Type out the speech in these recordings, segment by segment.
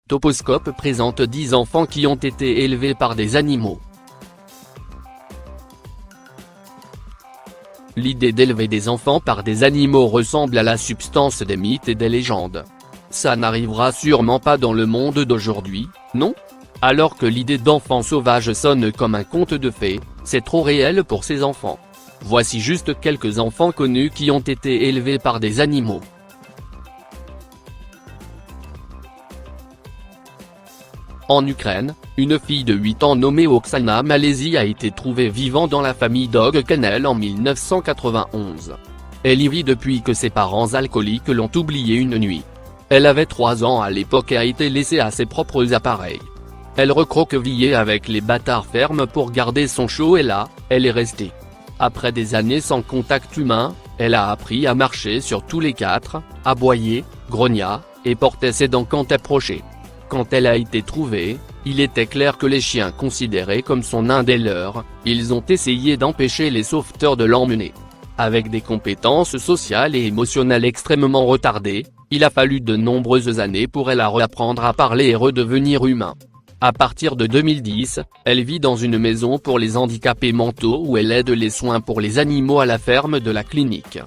Toposcope présente 10 enfants qui ont été élevés par des animaux. L'idée d'élever des enfants par des animaux ressemble à la substance des mythes et des légendes. Ça n'arrivera sûrement pas dans le monde d'aujourd'hui, non ? Alors que l'idée d'enfants sauvages sonne comme un conte de fées, c'est trop réel pour ces enfants. Voici juste quelques enfants connus qui ont été élevés par des animaux. En Ukraine, une fille de 8 ans nommée Oksana Malaisie a été trouvée vivant dans la famille Dog Kennel en 1991. Elle y vit depuis que ses parents alcooliques l'ont oubliée une nuit. Elle avait 3 ans à l'époque et a été laissée à ses propres appareils. Elle recroquevillait avec les bâtards fermes pour garder son chaud et là, elle est restée. Après des années sans contact humain, elle a appris à marcher sur tous les quatre, aboyait, grogna, et portait ses dents quand approchait. Quand elle a été trouvée, il était clair que les chiens considérés comme son un des leurs, ils ont essayé d'empêcher les sauveteurs de l'emmener. Avec des compétences sociales et émotionnelles extrêmement retardées, il a fallu de nombreuses années pour elle à réapprendre à parler et redevenir humain. À partir de 2010, elle vit dans une maison pour les handicapés mentaux où elle aide les soins pour les animaux à la ferme de la clinique.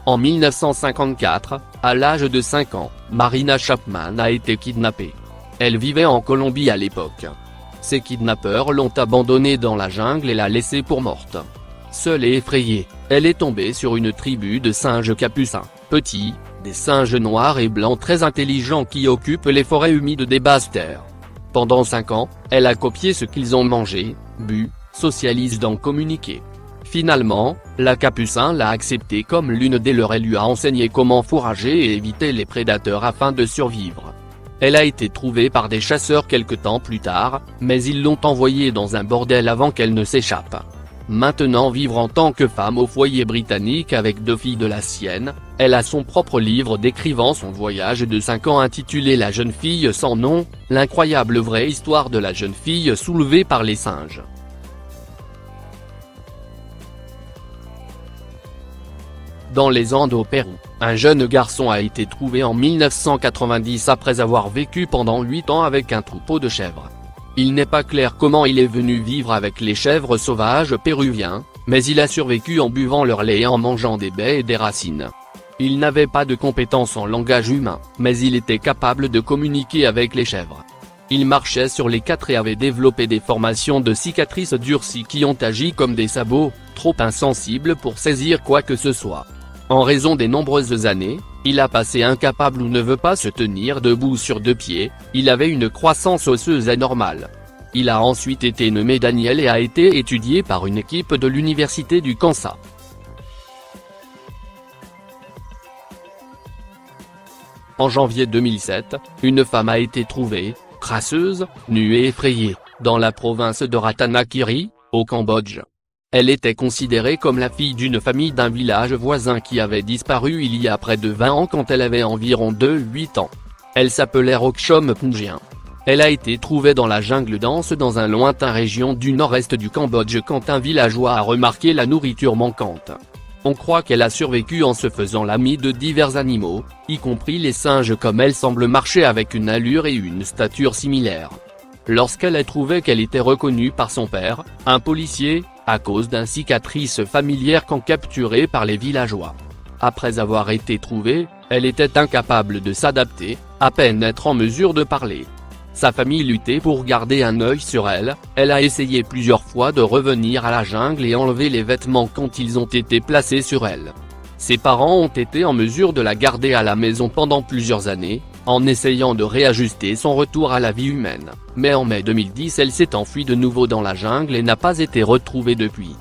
En 1954, à l'âge de 5 ans, Marina Chapman a été kidnappée. Elle vivait en Colombie à l'époque. Ses kidnappeurs l'ont abandonnée dans la jungle et l'a laissée pour morte. Seule et effrayée, elle est tombée sur une tribu de singes capucins, petits, des singes noirs et blancs très intelligents qui occupent les forêts humides des basses terres. Pendant 5 ans, elle a copié ce qu'ils ont mangé, bu, socialise d'en communiquer. Finalement, la capucin l'a acceptée comme l'une des leurs et lui a enseigné comment fourrager et éviter les prédateurs afin de survivre. Elle a été trouvée par des chasseurs quelque temps plus tard, mais ils l'ont envoyée dans un bordel avant qu'elle ne s'échappe. Maintenant vivre en tant que femme au foyer britannique avec 2 filles de la sienne, elle a son propre livre décrivant son voyage de 5 ans intitulé La jeune fille sans nom, l'incroyable vraie histoire de la jeune fille soulevée par les singes. Dans les Andes au Pérou, un jeune garçon a été trouvé en 1990 après avoir vécu pendant 8 ans avec un troupeau de chèvres. Il n'est pas clair comment il est venu vivre avec les chèvres sauvages péruviens, mais il a survécu en buvant leur lait et en mangeant des baies et des racines. Il n'avait pas de compétences en langage humain, mais il était capable de communiquer avec les chèvres. Il marchait sur les 4 et avait développé des formations de cicatrices durcies qui ont agi comme des sabots, trop insensibles pour saisir quoi que ce soit. En raison des nombreuses années, il a passé incapable ou ne veut pas se tenir debout sur 2 pieds, il avait une croissance osseuse anormale. Il a ensuite été nommé Daniel et a été étudié par une équipe de l'université du Kansas. En janvier 2007, une femme a été trouvée, crasseuse, nue et effrayée, dans la province de Ratanakiri, au Cambodge. Elle était considérée comme la fille d'une famille d'un village voisin qui avait disparu il y a près de 20 ans quand elle avait environ 8 ans. Elle s'appelait Rokchom Pungien. Elle a été trouvée dans la jungle dense dans un lointain région du nord-est du Cambodge quand un villageois a remarqué la nourriture manquante. On croit qu'elle a survécu en se faisant l'amie de divers animaux, y compris les singes comme elle semble marcher avec une allure et une stature similaires. Lorsqu'elle a trouvé qu'elle était reconnue par son père, un policier, à cause d'une cicatrice familière quand capturée par les villageois. Après avoir été trouvée, elle était incapable de s'adapter, à peine être en mesure de parler. Sa famille luttait pour garder un œil sur elle, elle a essayé plusieurs fois de revenir à la jungle et enlever les vêtements quand ils ont été placés sur elle. Ses parents ont été en mesure de la garder à la maison pendant plusieurs années, en essayant de réajuster son retour à la vie humaine, mais en mai 2010 elle s'est enfuie de nouveau dans la jungle et n'a pas été retrouvée depuis.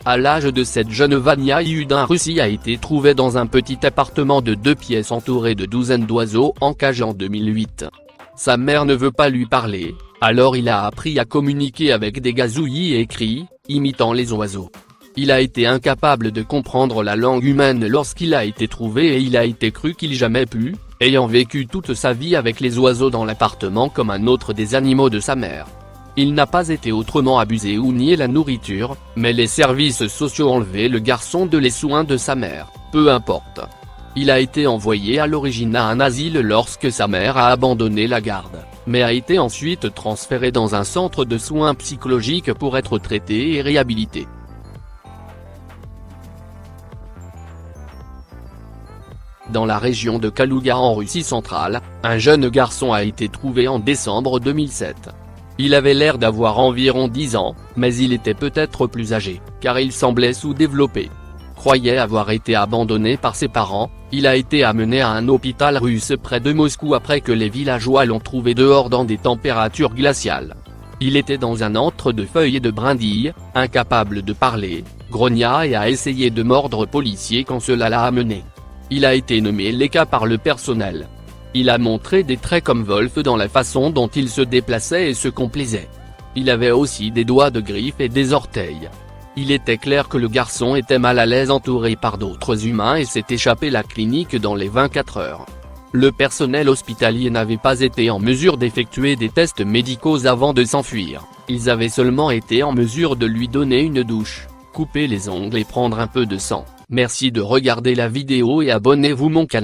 À l'âge de 7 jeune Vania Yudin Russie a été trouvée dans un petit appartement de 2 pièces entouré de douzaines d'oiseaux en cage en 2008. Sa mère ne veut pas lui parler, alors il a appris à communiquer avec des gazouillis et cris, imitant les oiseaux. Il a été incapable de comprendre la langue humaine lorsqu'il a été trouvé et il a été cru qu'il jamais pu, ayant vécu toute sa vie avec les oiseaux dans l'appartement comme un autre des animaux de sa mère. Il n'a pas été autrement abusé ou nié la nourriture, mais les services sociaux ont enlevé le garçon de les soins de sa mère, peu importe. Il a été envoyé à l'origine à un asile lorsque sa mère a abandonné la garde, mais a été ensuite transféré dans un centre de soins psychologiques pour être traité et réhabilité. Dans la région de Kalouga en Russie centrale, un jeune garçon a été trouvé en décembre 2007. Il avait l'air d'avoir environ 10 ans, mais il était peut-être plus âgé, car il semblait sous-développé. Croyait avoir été abandonné par ses parents, il a été amené à un hôpital russe près de Moscou après que les villageois l'ont trouvé dehors dans des températures glaciales. Il était dans un antre de feuilles et de brindilles, incapable de parler, grogna et a essayé de mordre policier quand cela l'a amené. Il a été nommé Leka par le personnel. Il a montré des traits comme Wolf dans la façon dont il se déplaçait et se complaisait. Il avait aussi des doigts de griffes et des orteils. Il était clair que le garçon était mal à l'aise entouré par d'autres humains et s'est échappé de la clinique dans les 24 heures. Le personnel hospitalier n'avait pas été en mesure d'effectuer des tests médicaux avant de s'enfuir, ils avaient seulement été en mesure de lui donner une douche, couper les ongles et prendre un peu de sang. Merci de regarder la vidéo et abonnez-vous mon canal.